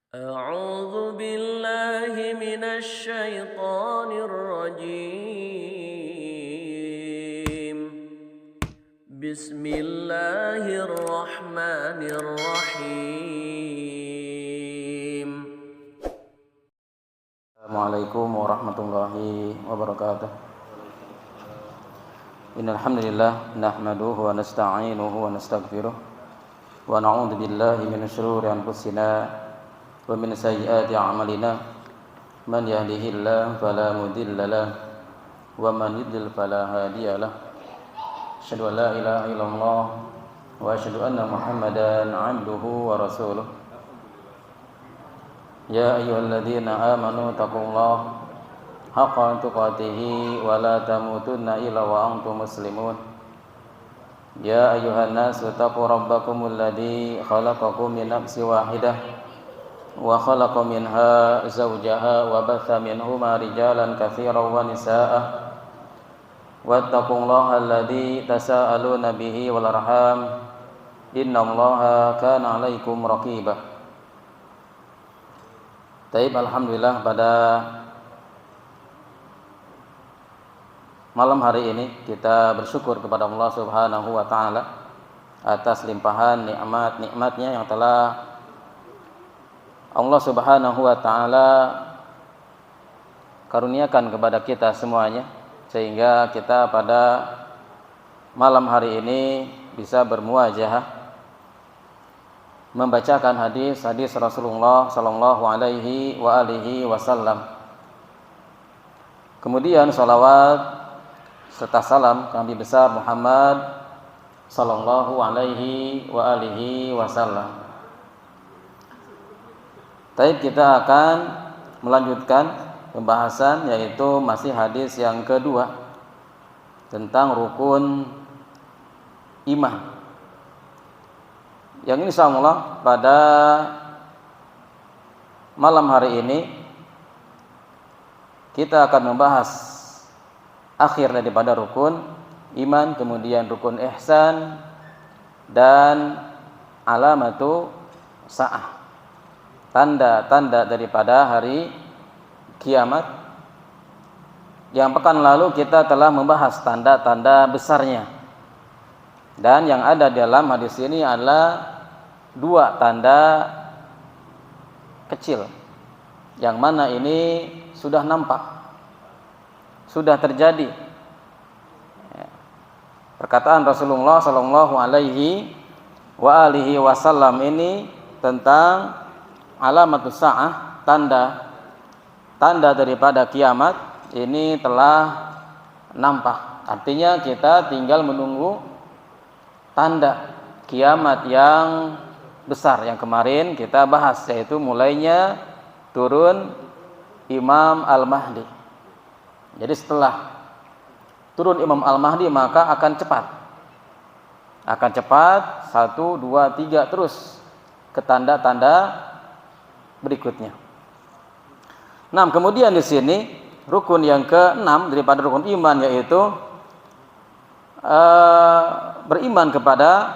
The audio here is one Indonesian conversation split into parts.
أعوذ بالله من الشيطان الرجيم. بسم الله الرحمن الرحيم. Assalamualaikum warahmatullahi wabarakatuh. Innal hamdalillah nahmaduhu wa nasta'inuhu wa nastaghfiruh wa na'udzu billahi min shururi anfusina wa min sayyiati a'malina. Man yahdihillahu fala mudilla lahu wa man yudlil fala hadiya lahu. Asyhadu an la ilaha illallah wa asyhadu anna Muhammadan 'abduhu wa rasuluh. Ya ayyuhalladzina amanu taqullaha haqqa tuqatih wa la tamutunna illa wa antum muslimun. Ya ayyuhan nasu taqu rabbakumul ladzi khalaqakum min nafsin wahidah wa khalaqa minha zawjaha wa batha minhuma rijalan katsiran wa nisaa'a. Wattaqullaha alladzi tasaaluna bihi wal arham innallaha kana 'alaikum raqiba. Taib, alhamdulillah pada malam hari ini kita bersyukur kepada Allah Subhanahu wa taala atas limpahan nikmat-nikmatnya yang telah Allah Subhanahu wa taala karuniakan kepada kita semuanya, sehingga kita pada malam hari ini bisa bermuajahah membacakan hadis-hadis Rasulullah sallallahu alaihi wa alihi wasallam. Kemudian salawat serta salam Nabi besar Muhammad sallallahu alaihi wa alihi wasallam. Baik, kita akan melanjutkan pembahasan, yaitu masih hadis yang kedua tentang rukun iman. Yang ini insyaallah pada malam hari ini kita akan membahas akhir daripada rukun iman, kemudian rukun ihsan dan alamatu sa'ah, tanda-tanda daripada hari kiamat. Yang pekan lalu kita telah membahas tanda-tanda besarnya, dan yang ada dalam hadis ini adalah dua tanda kecil, yang mana ini sudah nampak, sudah terjadi. Perkataan Rasulullah sallallahu alaihi wa alihi wasallam ini tentang alamatus sa'ah, tanda daripada kiamat ini telah nampak. Artinya kita tinggal menunggu tanda kiamat yang besar yang kemarin kita bahas, yaitu mulainya turun Imam Al-Mahdi. Jadi setelah turun Imam Al-Mahdi maka akan cepat 1, 2, 3 terus ke tanda-tanda berikutnya. Nah, kemudian di sini rukun yang ke-6 daripada rukun iman, yaitu beriman kepada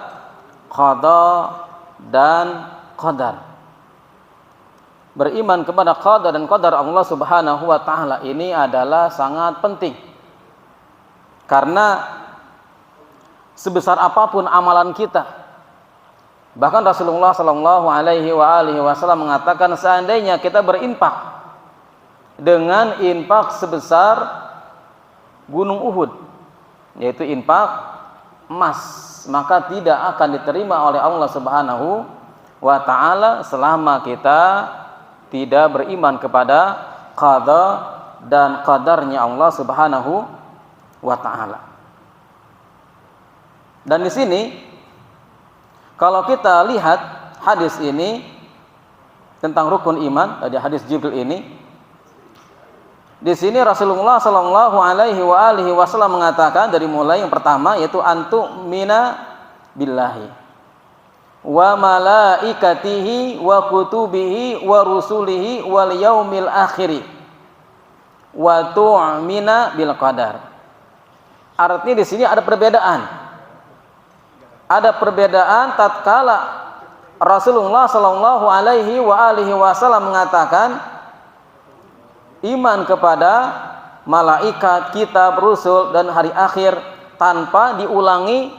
qada dan qadar. Beriman kepada qada dan qadar Allah Subhanahu wa taala ini adalah sangat penting, karena sebesar apapun amalan kita, bahkan Rasulullah sallallahu alaihi wa alihi wasallam mengatakan, seandainya kita berinfak dengan infak sebesar gunung Uhud, yaitu infak emas, maka tidak akan diterima oleh Allah Subhanahu wa taala selama kita tidak beriman kepada qada dan qadarnya Allah Subhanahu wa taala. Dan di sini kalau kita lihat hadis ini tentang rukun iman, dari hadis Jibril ini, di sini Rasulullah sallallahu alaihi wa alihi wasallam mengatakan, dari mulai yang pertama yaitu antu'mina billahi wa malaikatihi wa kutubihi wa rusulihi wal yaumil akhiri wa tu'mina bil qadar. Artinya di sini ada perbedaan tatkala Rasulullah Shallallahu Alaihi Wasallam mengatakan iman kepada malaikat, kitab, rusul dan hari akhir tanpa diulangi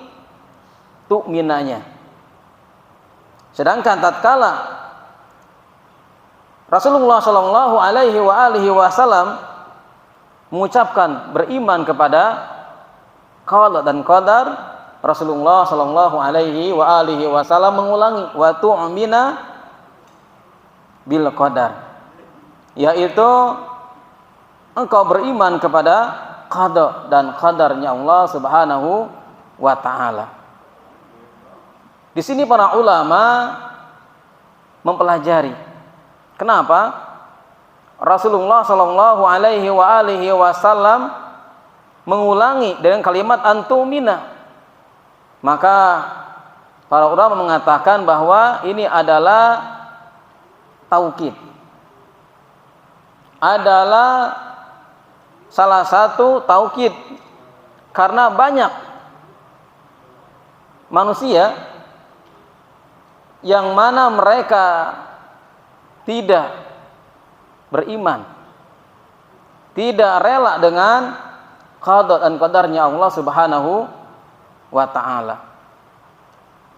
tu'minanya. Sedangkan tatkala Rasulullah Shallallahu Alaihi Wasallam mengucapkan beriman kepada qada dan qadar, Rasulullah Shallallahu Alaihi Wasallam mengulangi wa tu'mina bil qadar, yaitu engkau beriman kepada qada dan qadarnya Allah Subhanahu wa taala. Di sini para ulama mempelajari kenapa Rasulullah Shallallahu Alaihi Wasallam mengulangi dengan kalimat antumina. Maka para ulama mengatakan bahwa ini adalah taukid, adalah salah satu taukid, karena banyak manusia yang mana mereka tidak beriman, tidak rela dengan qada dan qadarnya Allah Subhanahu wa ta'ala.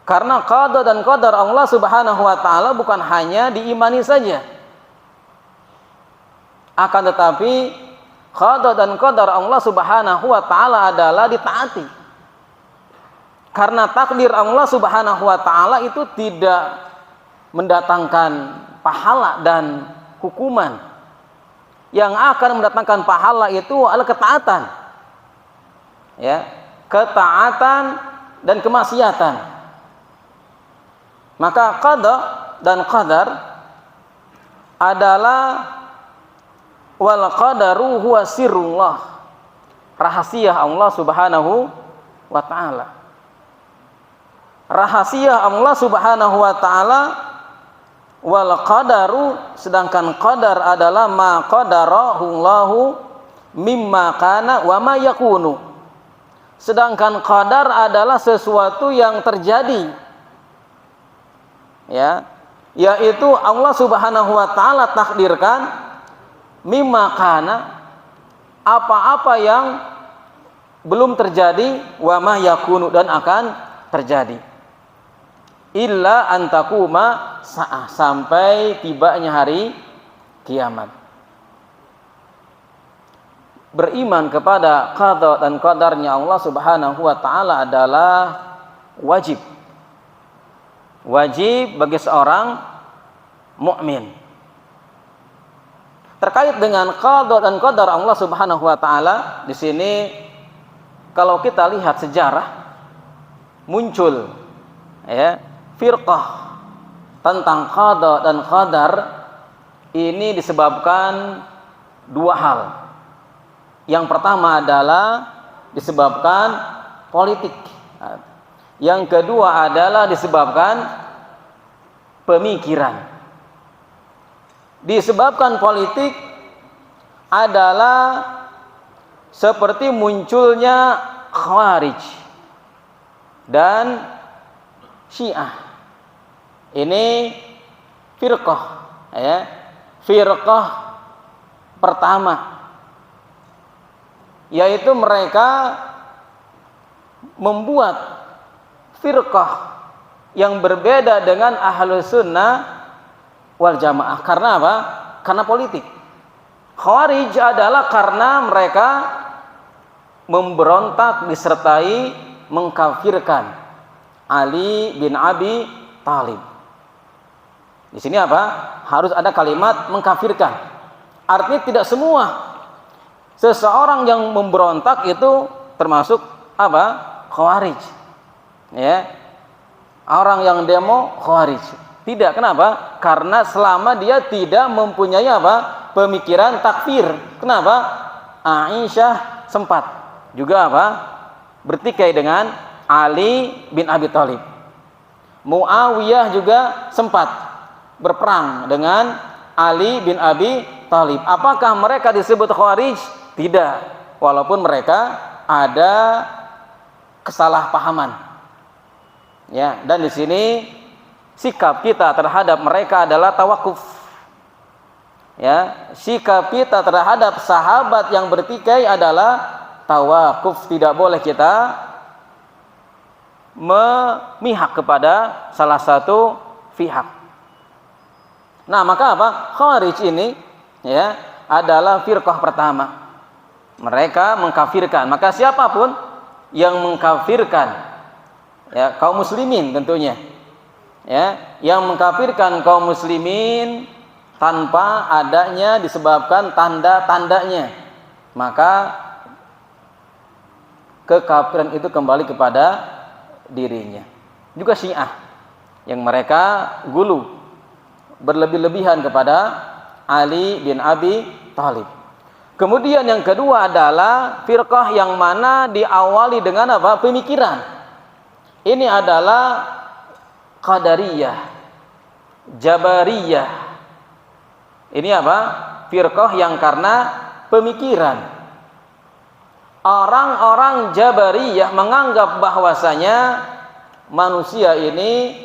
Karena qada dan qadar Allah Subhanahu wa ta'ala bukan hanya diimani saja, akan tetapi qada dan qadar Allah Subhanahu wa ta'ala adalah ditaati. Karena takdir Allah Subhanahu wa ta'ala itu tidak mendatangkan pahala dan hukuman. Yang akan mendatangkan pahala itu adalah ketaatan. Ya, ketaatan dan kemaksiatan. Maka qada dan qadar adalah wal qadaru huwa sirrullah, rahasia Allah Subhanahu wa ta'ala. Rahasia Allah Subhanahu wa ta'ala. Wal qadaru, sedangkan qadar adalah ma qadarahullahu mimma kana wa ma yakunu. Sedangkan qadar adalah sesuatu yang terjadi, ya, yaitu Allah Subhanahu wa ta'ala takdirkan mimma kana, apa-apa yang belum terjadi, wa ma yakunu, dan akan terjadi, illa antakuma sa'ah, sampai tibanya hari kiamat. Beriman kepada qada dan qadarnya Allah Subhanahu wa ta'ala adalah wajib. Wajib bagi seorang mukmin. Terkait dengan qada dan qadar Allah Subhanahu wa ta'ala, di sini kalau kita lihat sejarah, muncul ya firqah tentang qada dan qadar ini disebabkan dua hal. Yang pertama adalah disebabkan politik. Yang kedua adalah disebabkan pemikiran. Disebabkan politik adalah seperti munculnya Khawarij dan Syiah. Ini firqah, ya, firqah pertama, yaitu mereka membuat firqah yang berbeda dengan ahlus sunnah wal jamaah. Karena apa? Karena politik. Khawarij adalah karena mereka memberontak disertai mengkafirkan Ali bin Abi Thalib. Di sini apa? Harus ada kalimat mengkafirkan. Artinya tidak semua seseorang yang memberontak itu termasuk apa? Khawarij. Ya. Orang yang demo Khawarij. Tidak, kenapa? Karena selama dia tidak mempunyai apa? Pemikiran takfir. Kenapa? Aisyah sempat juga apa? Bertikai dengan Ali bin Abi Thalib. Muawiyah juga sempat berperang dengan Ali bin Abi Thalib. Apakah mereka disebut Khawarij? Tidak. Walaupun mereka ada kesalahpahaman. Ya, dan di sini sikap kita terhadap mereka adalah tawakuf. Ya, sikap kita terhadap sahabat yang bertikai adalah tawakuf. Tidak boleh kita memihak kepada salah satu pihak. Nah, maka apa? Khawarij ini ya adalah firqah pertama. Mereka mengkafirkan. Maka siapapun yang mengkafirkan ya kaum muslimin tentunya, ya, yang mengkafirkan kaum muslimin tanpa adanya disebabkan tanda-tandanya, maka kekafiran itu kembali kepada dirinya. Juga Syiah yang mereka gulu berlebih-lebihan kepada Ali bin Abi Thalib. Kemudian yang kedua adalah firqah yang mana diawali dengan apa? Pemikiran. Ini adalah Qadariyah, Jabariyah. Ini apa? Firqah yang karena pemikiran. Orang-orang Jabariyah menganggap bahwasanya manusia ini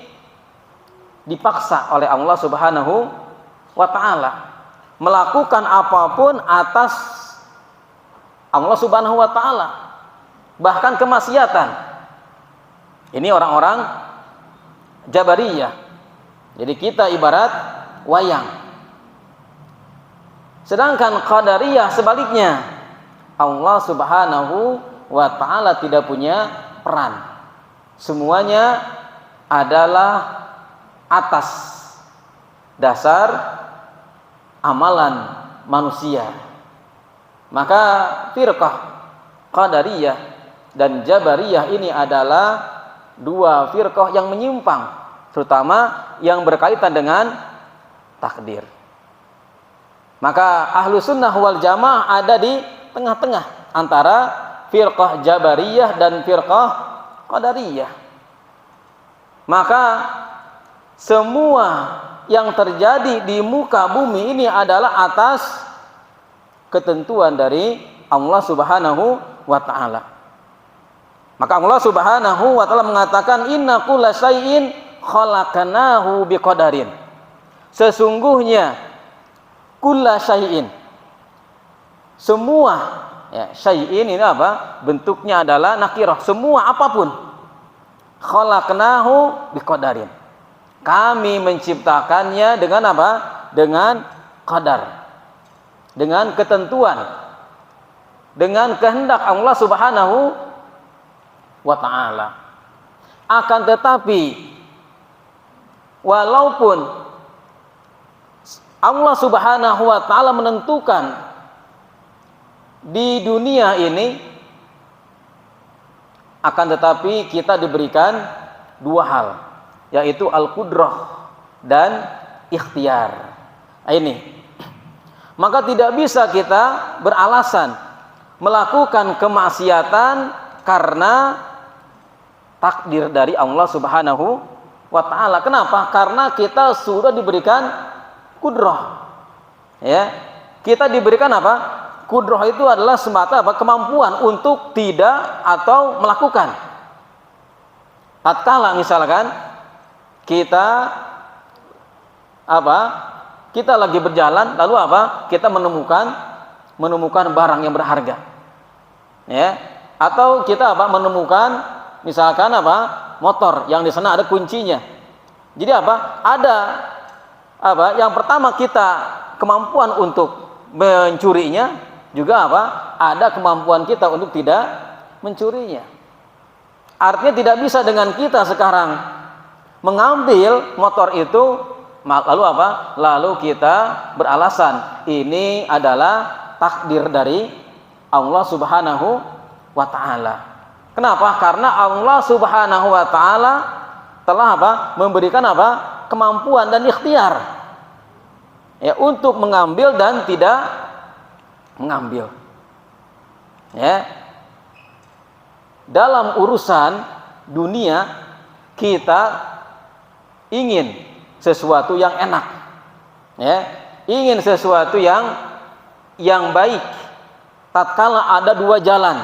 dipaksa oleh Allah Subhanahu wa ta'ala melakukan apapun atas Allah Subhanahu wa ta'ala, bahkan kemaksiatan. Ini orang-orang Jabariyah. Jadi kita ibarat wayang. Sedangkan Qadariyah sebaliknya, Allah Subhanahu wa ta'ala tidak punya peran. Semuanya adalah atas dasar amalan manusia. Maka firqah Qadariyah dan Jabariyah ini adalah dua firqah yang menyimpang, terutama yang berkaitan dengan takdir. Maka ahlu sunnah wal jamaah ada di tengah-tengah antara firqah Jabariyah dan firqah Qadariyah. Maka semua yang terjadi di muka bumi ini adalah atas ketentuan dari Allah Subhanahu wa ta'ala. Maka Allah Subhanahu wa ta'ala mengatakan inna kulla syai'in khalaqnahu biqadarin. Sesungguhnya kulla syai'in, semua, ya, syai'in ini apa? Bentuknya adalah nakirah, semua apapun. Khalaqnahu biqadarin. Kami menciptakannya dengan apa? Dengan qadar, dengan ketentuan, dengan kehendak Allah Subhanahu wa ta'ala. Akan tetapi walaupun Allah Subhanahu wa ta'ala menentukan di dunia ini, akan tetapi kita diberikan dua hal, yaitu al-qudrah dan ikhtiar. Ini. Maka tidak bisa kita beralasan melakukan kemaksiatan karena takdir dari Allah Subhanahu wa ta'ala. Kenapa? Karena kita sudah diberikan kudrah. Ya. Kita diberikan apa? Kudrah itu adalah semata apa? Kemampuan untuk tidak atau melakukan. Tatkala misalkan kita apa? Kita lagi berjalan lalu apa? Kita menemukan barang yang berharga. Ya. Atau kita apa? Menemukan misalkan apa? Motor yang di sana ada kuncinya. Jadi apa? Ada apa? Yang pertama kita kemampuan untuk mencurinya, juga apa? Ada kemampuan kita untuk tidak mencurinya. Artinya tidak bisa dengan kita sekarang mengambil motor itu lalu apa? Lalu kita beralasan ini adalah takdir dari Allah Subhanahu wa ta'ala. Kenapa? Karena Allah Subhanahu wa ta'ala telah apa? Memberikan apa? Kemampuan dan ikhtiar, ya, untuk mengambil dan tidak mengambil. Ya. Dalam urusan dunia kita ingin sesuatu yang enak, ya, ingin sesuatu yang baik. Tatkala ada dua jalan,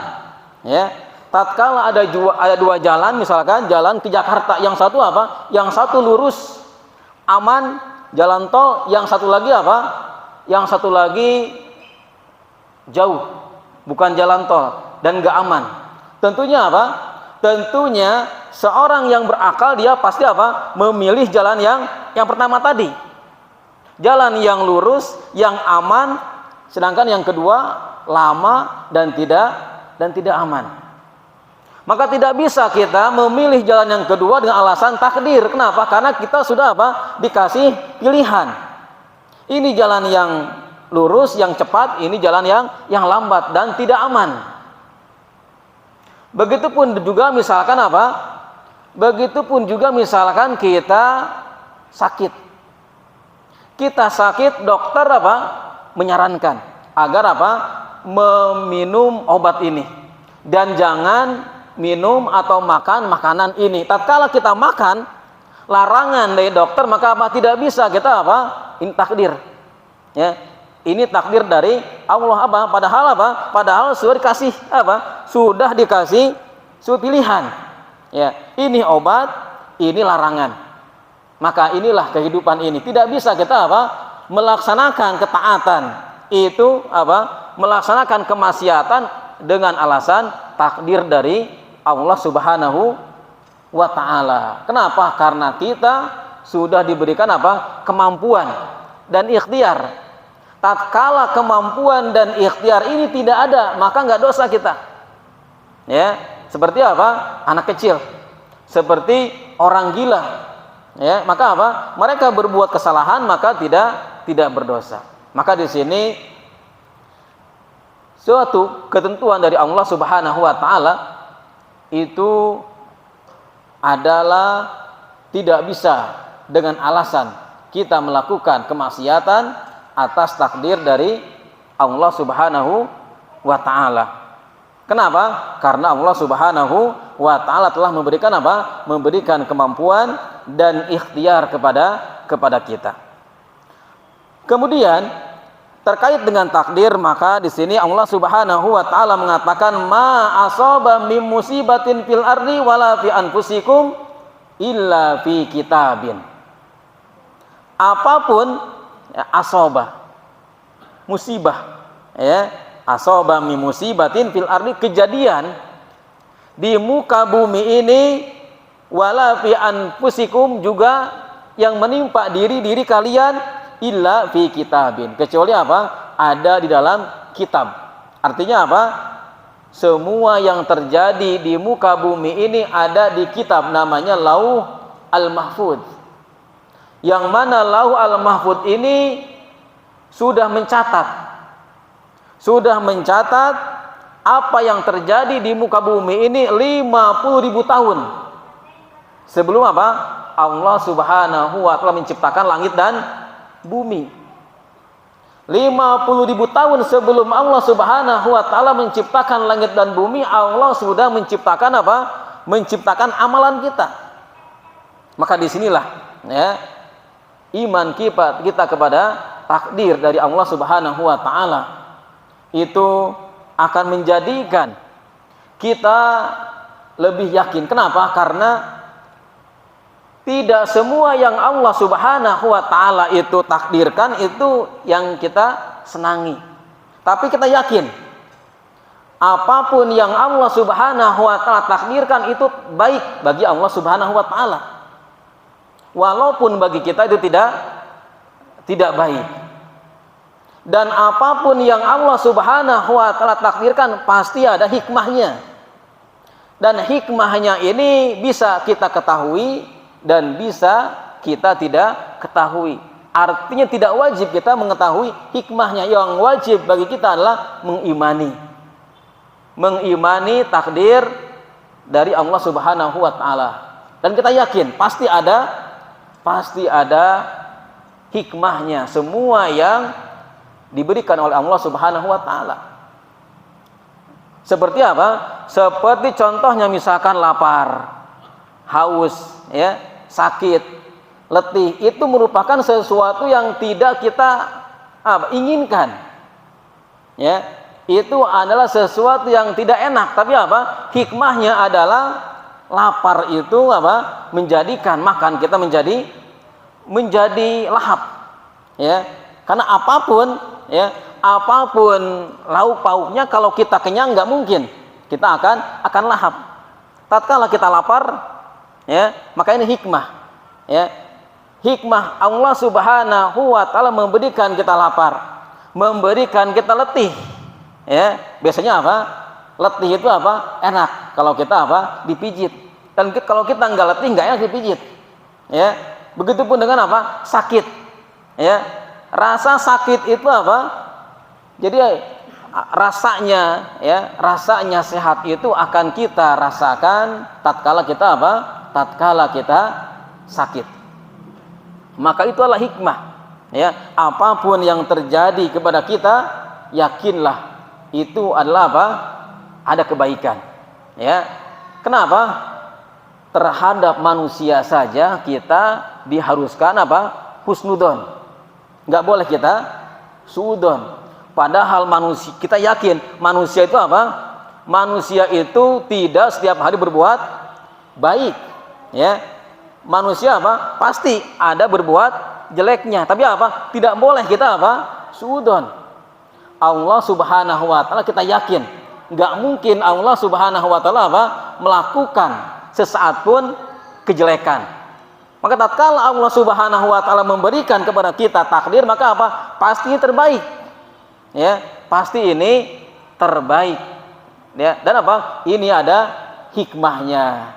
ya, tatkala ada dua jalan, misalkan jalan ke Jakarta, yang satu apa? Yang satu lurus, aman jalan tol, yang satu lagi apa? Yang satu lagi jauh, bukan jalan tol dan nggak aman. Tentunya apa? Tentunya seorang yang berakal dia pasti apa? Memilih jalan yang pertama tadi. Jalan yang lurus, yang aman, sedangkan yang kedua lama dan tidak aman. Maka tidak bisa kita memilih jalan yang kedua dengan alasan takdir. Kenapa? Karena kita sudah apa? Dikasih pilihan. Ini jalan yang lurus, yang cepat, ini jalan yang lambat dan tidak aman. Begitupun juga misalkan apa? Begitupun juga misalkan kita sakit. Kita sakit, dokter apa? Menyarankan agar apa? Meminum obat ini. Dan jangan minum atau makan makanan ini. Tatkala kita makan larangan dari dokter, maka apa? Tidak bisa kita apa? Ini takdir. Ya. Ini takdir dari Allah apa? Padahal apa? Padahal sudah dikasih apa? Sudah dikasih suatu pilihan. Ya, ini obat, ini larangan. Maka inilah kehidupan ini. Tidak bisa kita apa? Melaksanakan ketaatan itu apa? Melaksanakan kemaksiatan dengan alasan takdir dari Allah Subhanahu wa ta'ala. Kenapa? Karena kita sudah diberikan apa? Kemampuan dan ikhtiar. Tatkala kemampuan dan ikhtiar ini tidak ada, maka nggak dosa kita. Ya, seperti apa? Anak kecil, seperti orang gila. Ya, maka apa? Mereka berbuat kesalahan maka tidak berdosa. Maka di sini suatu ketentuan dari Allah Subhanahu wa ta'ala itu adalah tidak bisa dengan alasan kita melakukan kemaksiatan atas takdir dari Allah Subhanahu wa ta'ala. Kenapa? Karena Allah Subhanahu wa ta'ala telah memberikan apa? Memberikan kemampuan dan ikhtiar kepada kita. Kemudian terkait dengan takdir, maka di sini Allah Subhanahu wa ta'ala mengatakan ma asaba mim musibatin fil ardi wala fi anfusikum illa fi kitabin. Apapun ya, asaba musibah, ya, asaba mim musibatin fil ardi, kejadian di muka bumi ini, wala fi anfusikum, juga yang menimpa diri kalian, illa fi kitabin, kecuali apa? Ada di dalam kitab. Artinya apa? Semua yang terjadi di muka bumi ini ada di kitab, namanya Lauh Al-Mahfudz. Yang mana Lauh Al-Mahfudz ini sudah mencatat apa yang terjadi di muka bumi ini 50.000 tahun sebelum apa? Allah Subhanahu wa ta'ala menciptakan langit dan bumi. 50.000 tahun sebelum Allah Subhanahu wa ta'ala menciptakan langit dan bumi, Allah sudah menciptakan apa? Menciptakan amalan kita. Maka disinilah ya, iman kita kepada takdir dari Allah Subhanahu wa ta'ala itu akan menjadikan kita lebih yakin. Kenapa? Karena tidak semua yang Allah Subhanahu wa ta'ala itu takdirkan itu yang kita senangi. Tapi kita yakin apapun yang Allah Subhanahu wa ta'ala takdirkan itu baik bagi Allah Subhanahu wa ta'ala. Walaupun bagi kita itu tidak baik. Dan apapun yang Allah Subhanahu wa ta'ala takdirkan pasti ada hikmahnya. Dan hikmahnya ini bisa kita ketahui dan bisa kita tidak ketahui. Artinya tidak wajib kita mengetahui hikmahnya. Yang wajib bagi kita adalah mengimani takdir dari Allah Subhanahu wa ta'ala. Dan kita yakin pasti ada hikmahnya semua yang diberikan oleh Allah Subhanahu wa ta'ala. Seperti apa? Seperti contohnya misalkan lapar, haus, ya, sakit, letih, itu merupakan sesuatu yang tidak kita inginkan. Ya, itu adalah sesuatu yang tidak enak, tapi apa? Hikmahnya adalah lapar itu apa? Menjadikan makan kita menjadi menjadi lahap, ya. Karena apapun, ya, apapun lauk pauknya, kalau kita kenyang nggak mungkin kita akan lahap. Tatkala kita lapar, ya, maka ini hikmah, ya. Hikmah Allah Subhanahu wa taala memberikan kita lapar, memberikan kita letih, ya. Biasanya apa? Letih itu apa? Enak kalau kita apa? Dipijit. Dan kalau kita nggak letih, nggak enak dipijit, ya. Begitupun dengan apa? Sakit, ya. Rasa sakit itu apa? Jadi rasanya, ya, rasanya sehat itu akan kita rasakan tatkala kita apa? Tatkala kita sakit. Maka itu adalah hikmah, ya. Apapun yang terjadi kepada kita, yakinlah itu adalah apa? Ada kebaikan, ya. Kenapa? Terhadap manusia saja kita diharuskan apa? Husnudon. Nggak boleh kita suudon. Padahal manusia, kita yakin manusia itu apa? Manusia itu tidak setiap hari berbuat baik, ya. Manusia apa? Pasti ada berbuat jeleknya. Tapi apa? Tidak boleh kita apa? Suudon. Allah Subhanahu wa taala kita yakin, nggak mungkin Allah Subhanahu wa taala apa? Melakukan sesaat pun kejelekan. Maka tatkala Allah Subhanahu wa taala memberikan kepada kita takdir, maka apa? Pasti terbaik. Ya, pasti ini terbaik. Ya, dan apa? Ini ada hikmahnya.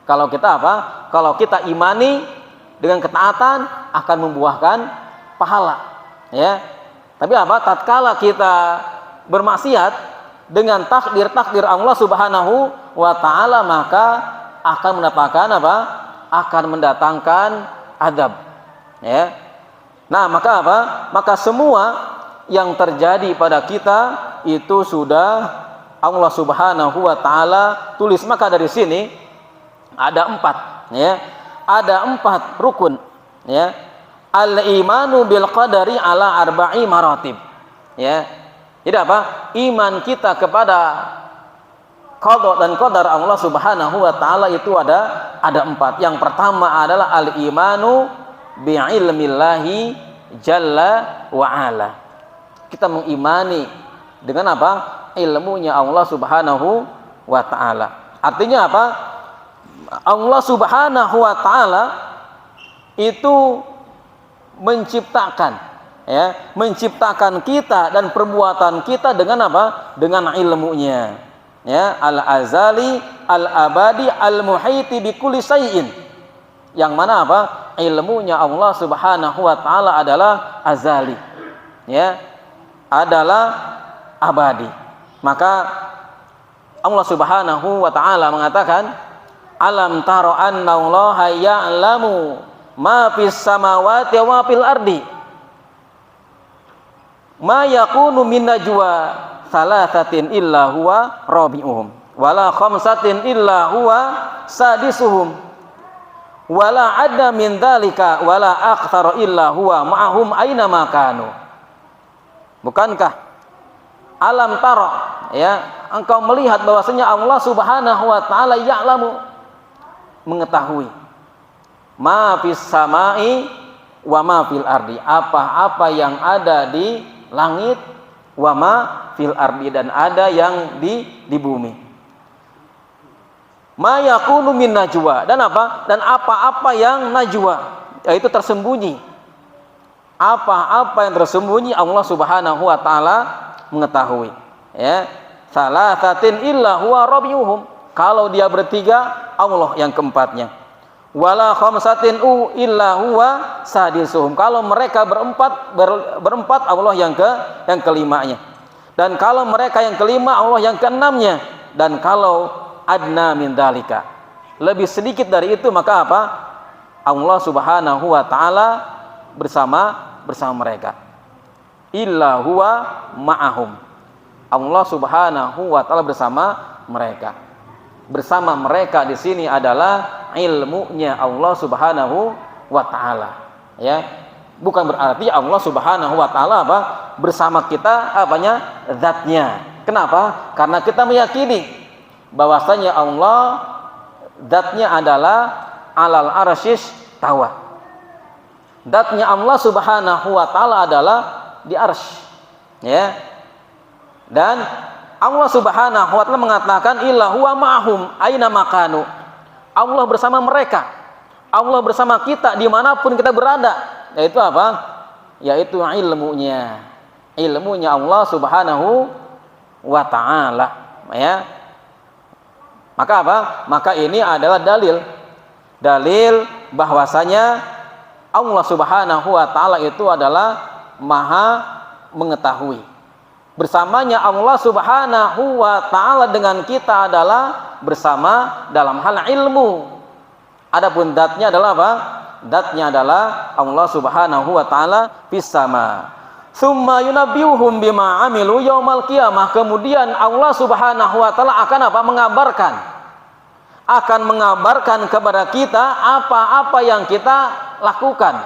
Kalau kita apa? Kalau kita imani dengan ketaatan akan membuahkan pahala. Ya. Tapi apa? Tatkala kita bermaksiat dengan takdir Allah Subhanahu wa taala, maka akan mendapatkan apa? Akan mendatangkan azab. Ya. Nah, maka apa? Maka semua yang terjadi pada kita itu sudah Allah Subhanahu wa taala tulis. Maka dari sini ada 4, ya. Ada 4 rukun, ya. Al-imanu bil qadari ala arba'i maratib. Ya. Jadi apa? Iman kita kepada qada dan qadar Allah Subhanahu wa taala itu ada 4. Yang pertama adalah al-imanu bi ilmillahi jalla wa ala. Kita mengimani dengan apa? Ilmunya Allah Subhanahu wa taala. Artinya apa? Allah Subhanahu wa taala itu menciptakan, ya, menciptakan kita dan perbuatan kita dengan apa? Dengan ilmunya. Ya, al-azali, al-abadi, al-muhiti bi kulli syai'in. Yang mana apa? Ilmunya Allah Subhanahu wa taala adalah azali. Ya, adalah abadi. Maka Allah Subhanahu wa taala mengatakan, alam taro anna allaha ya'lamu ma fis samawati wa fil ardi ma yakunu min najwa thalathatin illa huwa rabi'uhum wala khamsatin illa huwa sadisuhum wala adna min dzalika wala aktsara illa huwa ma'ahum aina ma kanu. Bukankah alam taro, ya, engkau melihat bahwasanya Allah Subhanahu wa taala ya'lamu, mengetahui, ma fis samai wa ma fil ardi, apa-apa yang ada di langit, wa ma fil ardi, dan ada yang di bumi. Ma yakunu min najwa, dan apa? Dan apa-apa yang najwa, yaitu tersembunyi. Apa-apa yang tersembunyi Allah Subhanahu wa taala mengetahui. Ya. Salasatin illa huwa rabi'uhum. Kalau dia bertiga, Allah yang keempatnya. Wala khamsatin illa huwa sadisuhum. Kalau mereka berempat Allah yang kelimanya. Dan kalau mereka yang kelima, Allah yang keenamnya. Dan kalau adna min dzalika, lebih sedikit dari itu, maka apa? Allah Subhanahu wa taala bersama mereka. Illa huwa ma'ahum. Allah Subhanahu wa taala bersama mereka. Bersama mereka di sini adalah ilmunya Allah Subhanahu wa taala. Ya. Bukan berarti Allah Subhanahu wa taala apa? Bersama kita apanya? Zatnya. Kenapa? Karena kita meyakini bahwasanya Allah zatnya adalah alal arsyis tawa. Zatnya Allah Subhanahu wa taala adalah di arsy. Ya. Dan Allah Subhanahu wa taala mengatakan illa huwa ma'hum aina makanu. Allah bersama mereka. Allah bersama kita dimanapun kita berada. Yaitu apa? Yaitu ilmunya. Ilmunya Allah Subhanahu wa taala. Ya. Maka apa? Maka ini adalah dalil bahwasanya Allah Subhanahu wa taala itu adalah Maha mengetahui. Bersamanya Allah Subhanahu wa taala dengan kita adalah bersama dalam hal ilmu. Adapun zatnya adalah apa? Zatnya adalah Allah Subhanahu wa taala fis sama. Tsumma yunabbiuhum bima amilu yaumal qiyamah. Kemudian Allah Subhanahu wa taala akan apa? Mengabarkan kepada kita apa-apa yang kita lakukan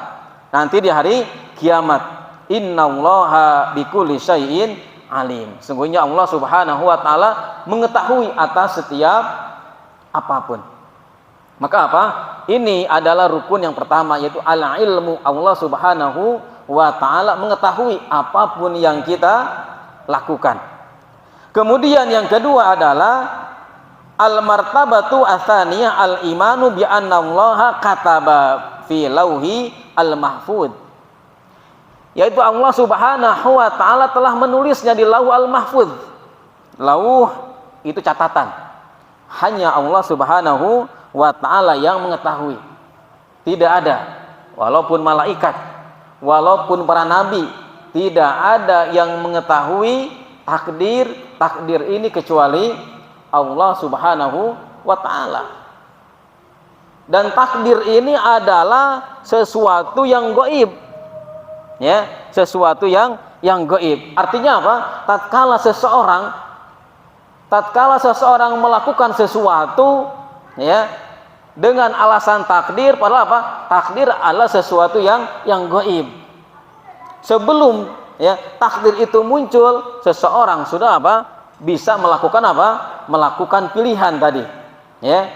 nanti di hari kiamat. Innallaha bikulli syai'in alim. Sungguhnya Allah Subhanahu wa taala mengetahui atas setiap apapun. Maka apa? Ini adalah rukun yang pertama, yaitu al-ilmu. Allah Subhanahu wa taala mengetahui apapun yang kita lakukan. Kemudian yang kedua adalah al-martabatu atsaniyah al-imanu bi anna Allah kataba fi lauhi al-mahfud. Yaitu Allah Subhanahu wa taala telah menulisnya di Lauh al-Mahfuz. Lauh itu catatan. Hanya Allah Subhanahu wa taala yang mengetahui. Tidak ada walaupun malaikat, walaupun para nabi, tidak ada yang mengetahui takdir ini kecuali Allah Subhanahu wa taala. Dan takdir ini adalah sesuatu yang gaib. Ya, sesuatu yang gaib. Artinya apa? Tatkala seseorang melakukan sesuatu ya dengan alasan takdir, padahal apa? Takdir adalah sesuatu yang gaib. Sebelum ya takdir itu muncul, seseorang sudah apa? Bisa melakukan apa? Melakukan pilihan tadi. Ya.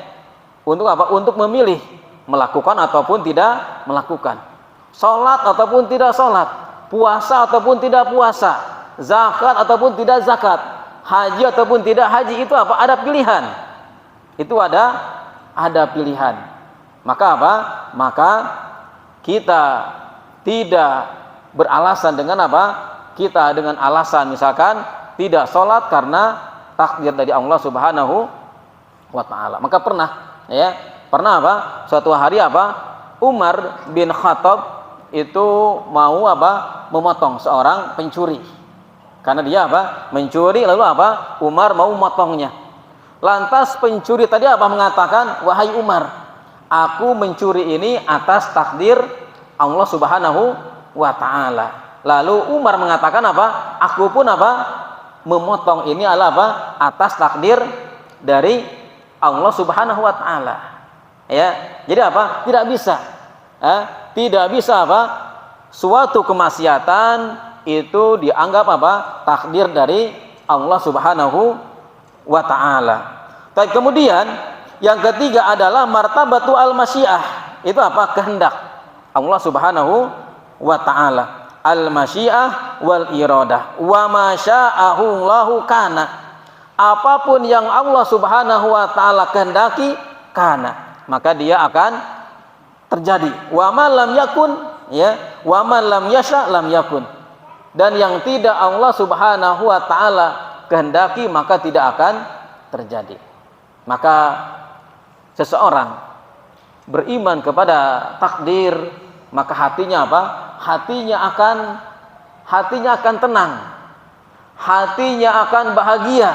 Untuk apa? Untuk memilih melakukan ataupun tidak melakukan. Salat ataupun tidak salat, puasa ataupun tidak puasa, zakat ataupun tidak zakat, haji ataupun tidak haji, itu apa? Ada pilihan. Itu ada pilihan. Maka apa? Maka kita tidak beralasan dengan apa? Kita dengan alasan misalkan tidak sholat karena takdir dari Allah Subhanahu wa ta'ala. Maka pernah apa? Suatu hari apa? Umar bin Khattab itu mau apa? Memotong seorang pencuri. Karena dia apa? Mencuri, lalu apa? Umar mau memotongnya. Lantas pencuri tadi apa? Mengatakan, wahai Umar, aku mencuri ini atas takdir Allah Subhanahu wa ta'ala. Lalu Umar mengatakan apa? Aku pun apa? Memotong ini adalah apa? Atas takdir dari Allah Subhanahu wa ta'ala. Ya. Jadi apa? Tidak bisa. Tidak bisa apa? Suatu kemaksiatan itu dianggap apa? Takdir dari Allah Subhanahu wa ta'ala. Tapi kemudian yang ketiga adalah martabatu al-masyiah. Itu apa? Kehendak Allah Subhanahu wa ta'ala. Al-masyiah wal iradah. Wa ma sya'ahu Allahu kana. Apapun yang Allah Subhanahu wa ta'ala kehendaki, kana, maka dia akan terjadi. Wa ma lam yakun, ya, wa ma lam yasha lam yakun. Dan yang tidak Allah Subhanahu wa ta'ala kehendaki, maka tidak akan terjadi. Maka seseorang beriman kepada takdir, maka hatinya apa? Hatinya akan tenang. Hatinya akan bahagia.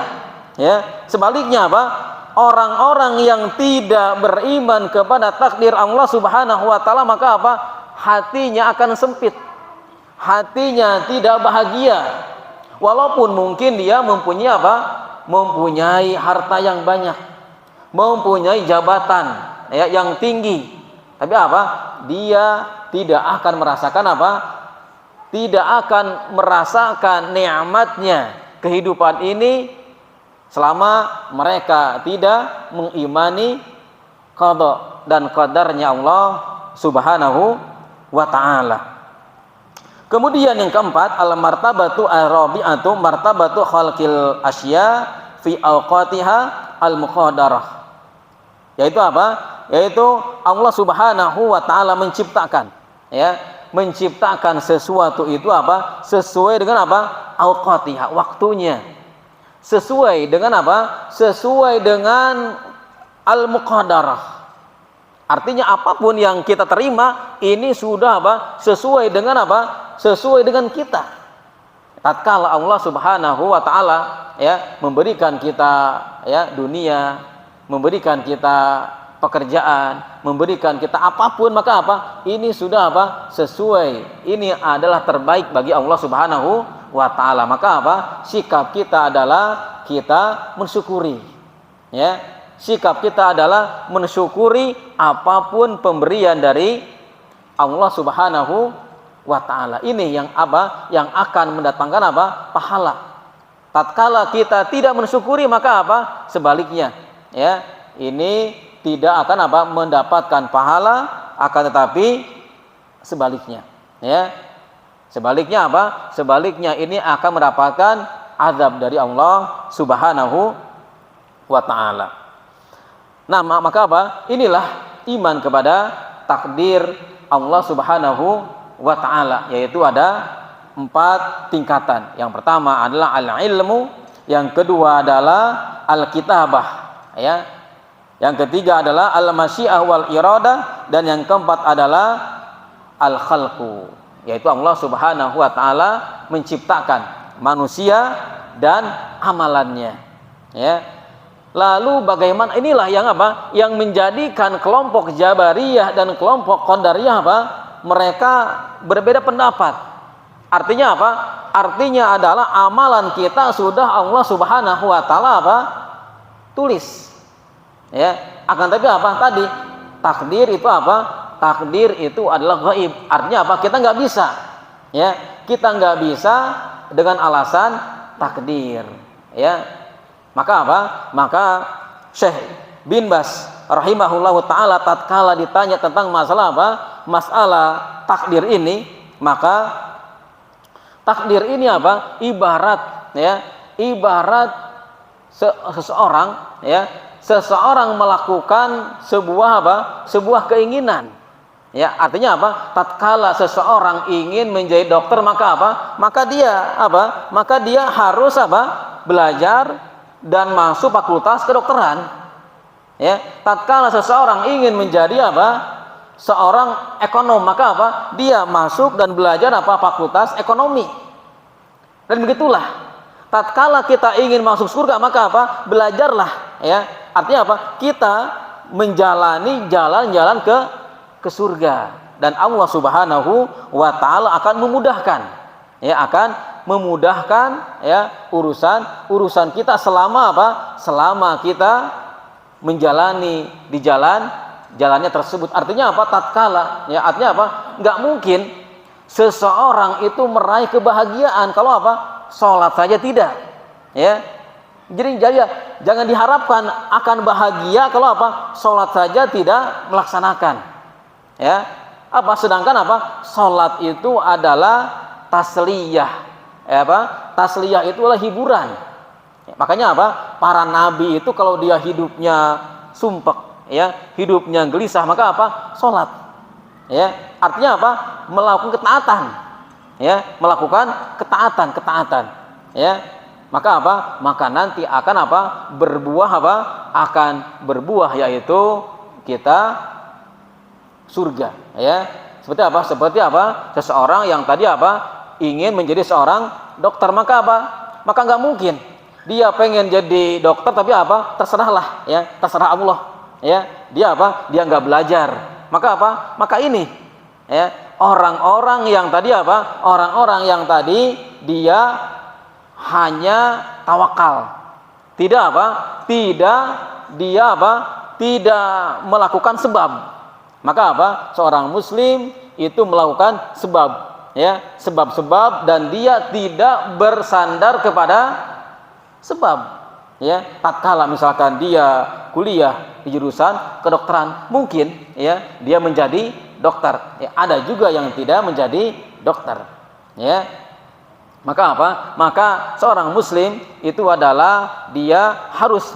Ya, sebaliknya apa? Orang-orang yang tidak beriman kepada takdir Allah Subhanahu wa taala, maka apa? Hatinya akan sempit. Hatinya tidak bahagia. Walaupun mungkin dia mempunyai apa? Mempunyai harta yang banyak, mempunyai jabatan ya, yang tinggi. Tapi apa? Dia tidak akan merasakan apa? Tidak akan merasakan nikmatnya kehidupan ini selama mereka tidak mengimani qada dan qadarnya Allah Subhanahu wa ta'ala. Kemudian yang keempat, al-martabatu ar-rabi'atu martabatu khalqil asya fi awqatiha al-muqaddarah. Yaitu apa? Yaitu Allah Subhanahu wa taala menciptakan, ya, menciptakan sesuatu itu apa? Sesuai dengan apa? Awqatiha, waktunya. Sesuai dengan apa? Sesuai dengan al-muqaddarah. Artinya apapun yang kita terima ini sudah apa? Sesuai dengan apa? Sesuai dengan kita. Tatkala Allah Subhanahu wa taala, ya, memberikan kita, ya, dunia, memberikan kita pekerjaan, memberikan kita apapun, maka apa? Ini sudah apa? Sesuai. Ini adalah terbaik bagi Allah Subhanahu wa taala. Maka apa? Sikap kita adalah kita mensyukuri. Ya. Sikap kita adalah mensyukuri apapun pemberian dari Allah Subhanahu wa taala. Ini yang apa? Yang akan mendatangkan apa? Pahala. Tatkala kita tidak mensyukuri, maka apa? Sebaliknya, ya. Ini tidak akan apa? Mendapatkan pahala, akan tetapi sebaliknya, ya. Sebaliknya apa? Sebaliknya ini akan mendapatkan azab dari Allah Subhanahu wa taala. Nah, maka apa? Inilah iman kepada takdir Allah Subhanahu wa taala, yaitu ada 4 tingkatan. Yang pertama adalah al-ilmu, yang kedua adalah al-kitabah, ya. Yang ketiga adalah al-masyiah wal iradah, dan yang keempat adalah al-khalqu, yaitu Allah Subhanahu wa taala menciptakan manusia dan amalannya, ya. Lalu bagaimana, inilah yang apa? Yang menjadikan kelompok Jabariyah dan kelompok Qadariyah apa? Mereka berbeda pendapat. Artinya apa? Artinya adalah amalan kita sudah Allah Subhanahu wa taala apa? Tulis. Ya, akan tapi apa tadi? Takdir itu apa? Takdir itu adalah gaib. Artinya apa? Kita nggak bisa. Ya, kita nggak bisa dengan alasan takdir. Ya. Maka apa? Maka Syekh bin Baz rahimahullahu taala tatkala ditanya tentang masalah apa? Masalah takdir ini, maka takdir ini apa? Ibarat, ya, ibarat seseorang, ya, seseorang melakukan sebuah apa? Sebuah keinginan. Ya, artinya apa? Tatkala seseorang ingin menjadi dokter, maka apa? Maka dia apa? Maka dia harus apa? Belajar dan masuk fakultas kedokteran. Ya, tatkala seseorang ingin menjadi apa? Seorang ekonom, maka apa? Dia masuk dan belajar apa? Fakultas ekonomi. Dan begitulah. Tatkala kita ingin masuk surga, maka apa? Belajarlah, ya. Artinya apa? Kita menjalani jalan-jalan ke surga, dan Allah Subhanahu wa taala akan memudahkan, ya, akan memudahkan, ya, urusan kita selama apa? Selama kita menjalani di jalannya tersebut. Artinya apa? Tatkala, ya, artinya apa? Nggak mungkin seseorang itu meraih kebahagiaan kalau apa? Sholat saja tidak, ya. Jadi jangan diharapkan akan bahagia kalau apa? Sholat saja tidak melaksanakan, ya. Apa? Sedangkan apa? Sholat itu adalah tasliyah. Ya, apa? Tasliyah itu adalah hiburan. Ya, makanya apa? Para nabi itu kalau dia hidupnya sumpek, ya, hidupnya gelisah, maka apa? Sholat. Ya, artinya apa? Melakukan ketaatan. Ya, melakukan ketaatan. Ya, maka apa? Maka nanti akan apa? Berbuah apa? Akan berbuah, yaitu kita surga. Ya, seperti apa? Seperti apa? Seseorang yang tadi apa? Ingin menjadi seorang dokter, maka apa? Maka nggak mungkin dia pengen jadi dokter tapi apa? Terserahlah, ya, terserah Allah, ya. Dia apa? Dia nggak belajar, maka apa? Maka ini, ya, orang-orang yang tadi apa? Orang-orang yang tadi dia hanya tawakal, tidak apa? Tidak dia apa? Tidak melakukan sebab. Maka apa? Seorang muslim itu melakukan sebab, ya, sebab-sebab, dan dia tidak bersandar kepada sebab, ya. Tatkala misalkan dia kuliah di jurusan kedokteran, mungkin, ya, dia menjadi dokter. Ya, ada juga yang tidak menjadi dokter. Ya. Maka apa? Maka seorang muslim itu adalah dia harus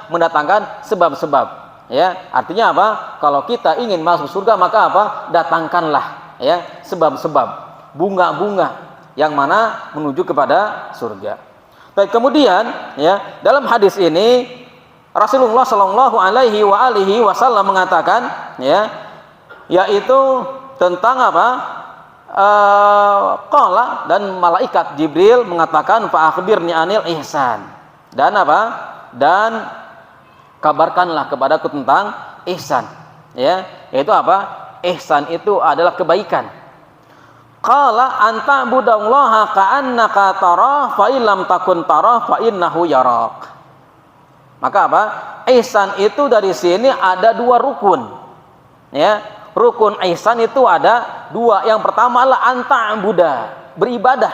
mendatangkan sebab-sebab. Ya, artinya apa? Kalau kita ingin masuk surga maka apa? Datangkanlah ya sebab-sebab, bunga-bunga yang mana menuju kepada surga. Baik, kemudian ya dalam hadis ini Rasulullah Shallallahu Alaihi Wasallam mengatakan ya yaitu tentang apa? Qala dan malaikat Jibril mengatakan fa akhbirni anil ihsan, dan apa? Dan kabarkanlah kepadaku tentang ihsan, ya, yaitu apa? Ihsan itu adalah kebaikan. Qala anta budallaha ka'annaka tarah fa illam takun tarah fa innahu yarak. Maka apa? Ihsan itu dari sini ada dua rukun, ya. Rukun ihsan itu ada dua. Yang pertama adalah anta'buda, beribadah.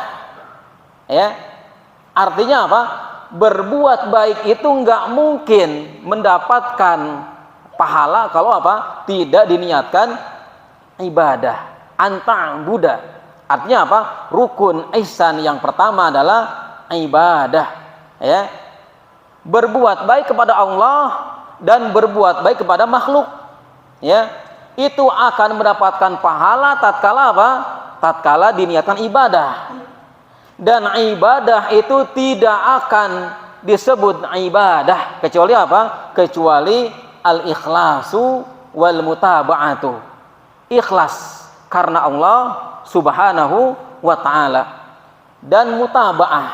Ya. Artinya apa? Berbuat baik itu enggak mungkin mendapatkan pahala kalau apa? Tidak diniatkan ibadah. Anta'buda. Artinya apa? Rukun ihsan yang pertama adalah ibadah. Ya. Berbuat baik kepada Allah dan berbuat baik kepada makhluk. Ya. Itu akan mendapatkan pahala tatkala apa? Tatkala diniatkan ibadah. Dan ibadah itu tidak akan disebut ibadah kecuali apa? Kecuali al-ikhlasu wal mutaba'atu. Ikhlas karena Allah Subhanahu wa taala. Dan mutaba'ah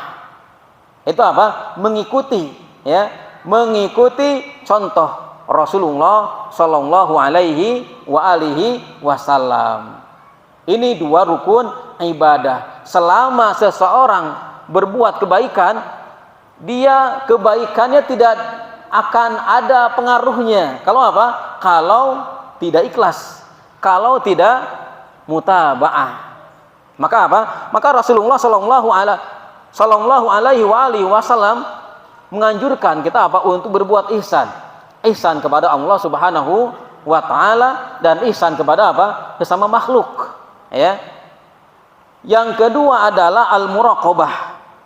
itu apa? Mengikuti, ya, mengikuti contoh Rasulullah Shallallahu Alaihi Wasallam. Ini dua rukun ibadah. Selama seseorang berbuat kebaikan, dia kebaikannya tidak akan ada pengaruhnya. Kalau apa? Kalau tidak ikhlas, kalau tidak mutaba'ah. Maka apa? Maka Rasulullah Shallallahu Alaihi Wasallam menganjurkan kita apa? Untuk berbuat ihsan. Ihsan kepada Allah Subhanahu wa taala dan ihsan kepada apa? Sesama makhluk, ya. Yang kedua adalah al-muraqabah.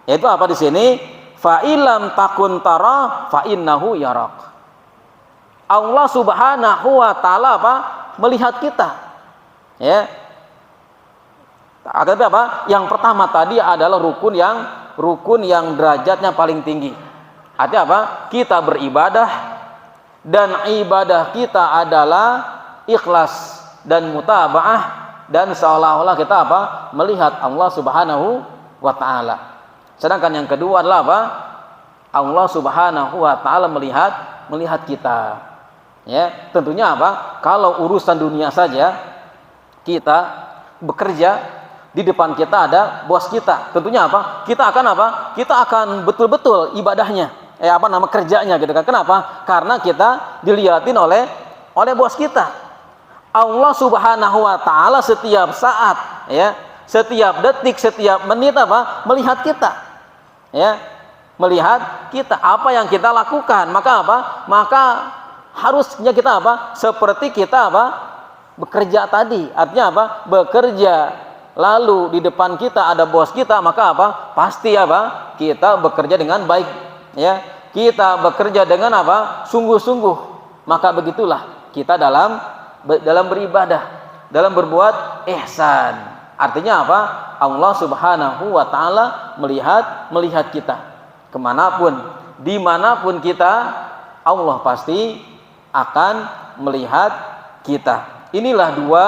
Yaitu apa di sini? Fa illam takun tara fa innahu yarak. Allah Subhanahu wa taala apa? Melihat kita. Ya. Tapi apa? Yang pertama tadi adalah rukun yang derajatnya paling tinggi. Artinya apa? Kita beribadah dan ibadah kita adalah ikhlas dan mutaba'ah, dan seolah-olah kita apa? Melihat Allah Subhanahu wa taala. Sedangkan yang kedua adalah apa? Allah Subhanahu wa taala melihat kita. Ya, tentunya apa? Kalau urusan dunia saja kita bekerja, di depan kita ada bos kita. Tentunya apa? Kita akan apa? Kita akan betul-betul ibadahnya. Kerjanya gitu kan. Kenapa? Karena kita dilihatin oleh bos kita. Allah Subhanahu wa taala setiap saat, ya, setiap detik, setiap menit apa? Melihat kita. Ya. Melihat kita apa yang kita lakukan. Maka apa? Maka harusnya kita apa? Seperti kita apa? Bekerja tadi. Artinya apa? Bekerja lalu di depan kita ada bos kita, maka apa? Pasti apa? Kita bekerja dengan baik. Ya, kita bekerja dengan apa? Sungguh-sungguh. Maka begitulah kita dalam beribadah, dalam berbuat ihsan. Artinya apa? Allah Subhanahu wa taala melihat kita. Kemanapun, dimanapun kita, Allah pasti akan melihat kita. Inilah dua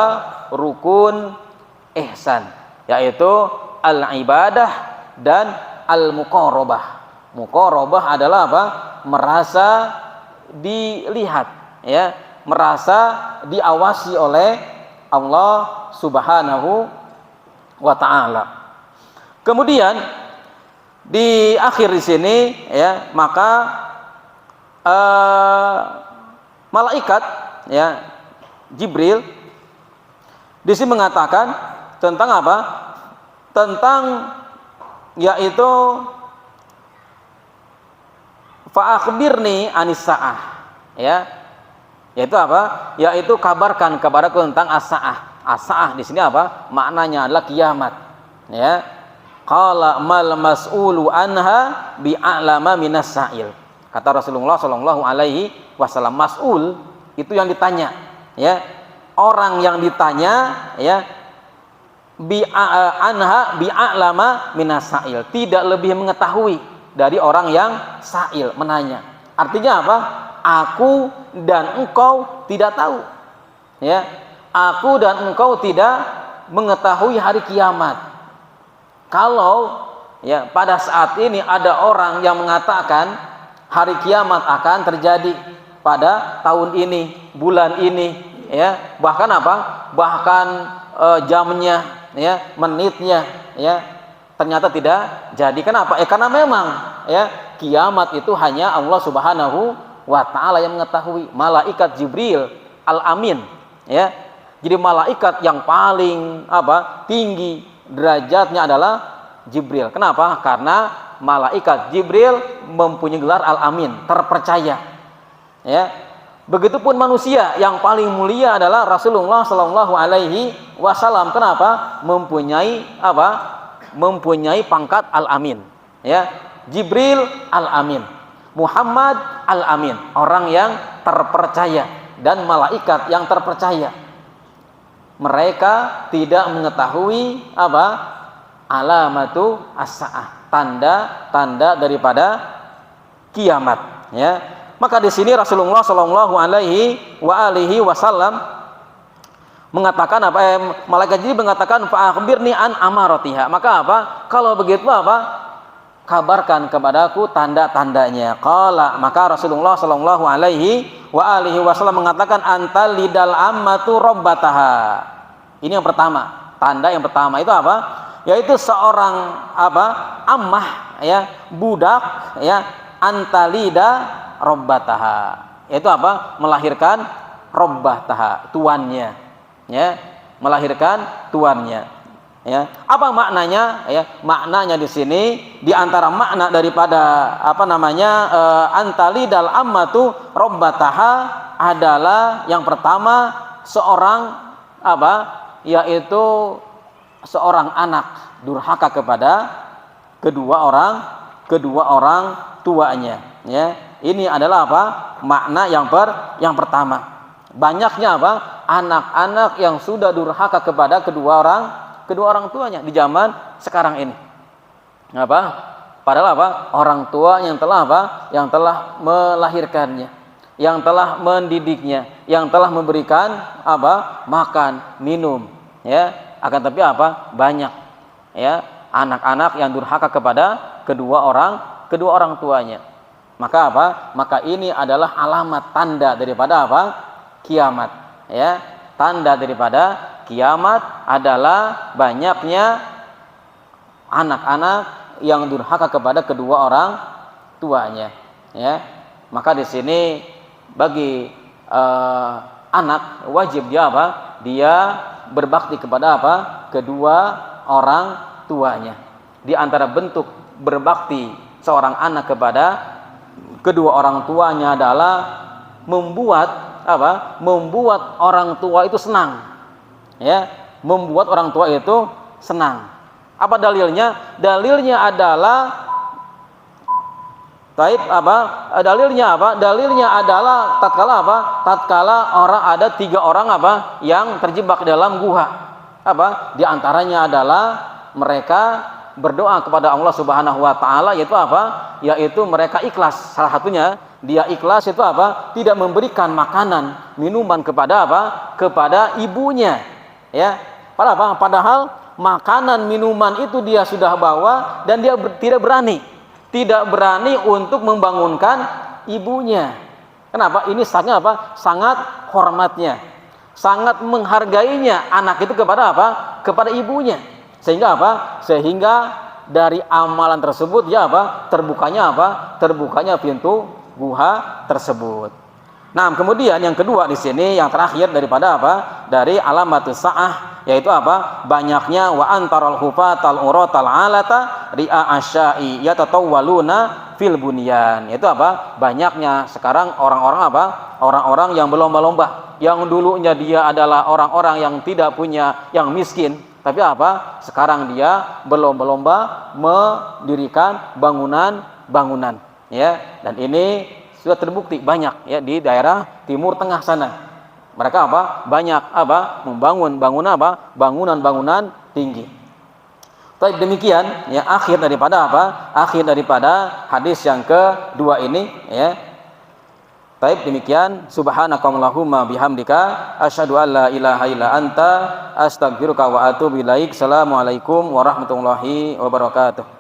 rukun ihsan, yaitu al-ibadah dan al-muqarabah. Muqarabah adalah apa? Merasa dilihat, ya, merasa diawasi oleh Allah Subhanahu wa taala. Kemudian di akhir di sini, ya, maka malaikat, ya, Jibril di sini mengatakan tentang apa? Tentang yaitu fa akhbirni anis saah, ya. Yaitu apa? Yaitu kabarkan kepadaku tentang as-saah. As-saah di sini apa? Maknanya adalah kiamat. Ya. Qala mal mas'ulu anha bi'alama minas sa'il. Kata Rasulullah sallallahu alaihi wasallam, mas'ul itu yang ditanya, ya. Orang yang ditanya, ya, anha bi'alama minas sa'il, tidak lebih mengetahui dari orang yang sa'il, menanya. Artinya apa? Aku dan engkau tidak tahu, ya. Aku dan engkau tidak mengetahui hari kiamat. Kalau, ya, pada saat ini ada orang yang mengatakan hari kiamat akan terjadi pada tahun ini, bulan ini, ya, bahkan apa? Bahkan jamnya, ya, menitnya, ya, ternyata tidak jadi. Kenapa? Karena memang, ya, kiamat itu hanya Allah Subhanahu wa ta'ala yang mengetahui. Malaikat Jibril Al-Amin, ya. Jadi malaikat yang paling apa? Tinggi derajatnya adalah Jibril. Kenapa? Karena malaikat Jibril mempunyai gelar Al-Amin, terpercaya. Ya. Begitupun manusia yang paling mulia adalah Rasulullah sallallahu alaihi wasallam. Kenapa? Mempunyai apa? Mempunyai pangkat Al-Amin. Ya. Jibril Al-Amin, Muhammad Al-Amin, orang yang terpercaya, dan malaikat yang terpercaya. Mereka tidak mengetahui apa? Alamatu as-saah, tanda-tanda daripada kiamat, ya. Maka di sini Rasulullah sallallahu alaihi wasallam mengatakan apa? Malaikat Jibril mengatakan fa akhbirni an amaratiha. Maka apa? Kalau begitu apa? Kabarkan kepadaku tanda-tandanya. Qala, maka Rasulullah sallallahu alaihi wasallam mengatakan antal lidal ammatu rabbataha. Ini yang pertama. Tanda yang pertama itu apa? Yaitu seorang apa? Ammah, ya, budak, ya, antalida rabbataha. Yaitu apa? Melahirkan rabbataha, tuannya, ya, melahirkan tuannya. Ya, apa maknanya? Ya, maknanya di sini di antara makna daripada apa namanya antalidal ammatu rabbataha adalah yang pertama seorang apa? Yaitu seorang anak durhaka kepada kedua orang tuanya. Ya, ini adalah apa? Makna yang pertama. Banyaknya apa? Anak-anak yang sudah durhaka kepada kedua orang tuanya di zaman sekarang ini. Apa? Padahal apa? Orang tua yang telah apa? Yang telah melahirkannya, yang telah mendidiknya, yang telah memberikan apa? Makan, minum, ya. Akan tapi apa? Banyak, ya, anak-anak yang durhaka kepada kedua orang tuanya. Maka apa? Maka ini adalah alamat tanda daripada apa? Kiamat, ya. Tanda daripada kiamat adalah banyaknya anak-anak yang durhaka kepada kedua orang tuanya, ya. Maka di sini bagi anak wajib dia apa? Dia berbakti kepada apa? Kedua orang tuanya. Di antara bentuk berbakti seorang anak kepada kedua orang tuanya adalah membuat apa? Membuat orang tua itu senang. Ya, membuat orang tua itu senang. Apa dalilnya? Dalilnya adalah Dalilnya apa? Dalilnya adalah tatkala apa? Tatkala orang ada 3 orang apa? Yang terjebak dalam gua. Apa? Di antaranya adalah mereka berdoa kepada Allah Subhanahu wa taala, yaitu apa? Yaitu mereka ikhlas. Salah satunya dia ikhlas itu apa? Tidak memberikan makanan, minuman kepada apa? Kepada ibunya. Ya, padahal makanan minuman itu dia sudah bawa dan dia tidak berani untuk membangunkan ibunya. Kenapa? Ini sangat apa? Sangat hormatnya, sangat menghargainya anak itu kepada apa? Kepada ibunya. Sehingga apa? Sehingga dari amalan tersebut ya apa? Terbukanya apa? Terbukanya pintu gua tersebut. Nah, kemudian yang kedua di sini yang terakhir daripada apa? Dari alamatus saah, yaitu apa? Banyaknya wa antaral hufatal uratal alata ri'a asyai yatatawwaluna fil bunyan. Yaitu apa? Banyaknya sekarang orang-orang apa? Orang-orang yang berlomba-lomba. Yang dulunya dia adalah orang-orang yang tidak punya, yang miskin, tapi apa? Sekarang dia berlomba-lomba mendirikan bangunan-bangunan, ya. Dan ini sudah terbukti banyak ya di daerah Timur Tengah sana. Mereka apa? Banyak apa? Membangun bangunan tinggi. Baik, demikian ya akhir daripada apa? Akhir daripada hadis yang kedua ini ya. Baik, demikian subhanakallahumma bihamdika asyhadu an la ilaha illa anta astaghfiruka wa atubu ilaik. Assalamualaikum warahmatullahi wabarakatuh.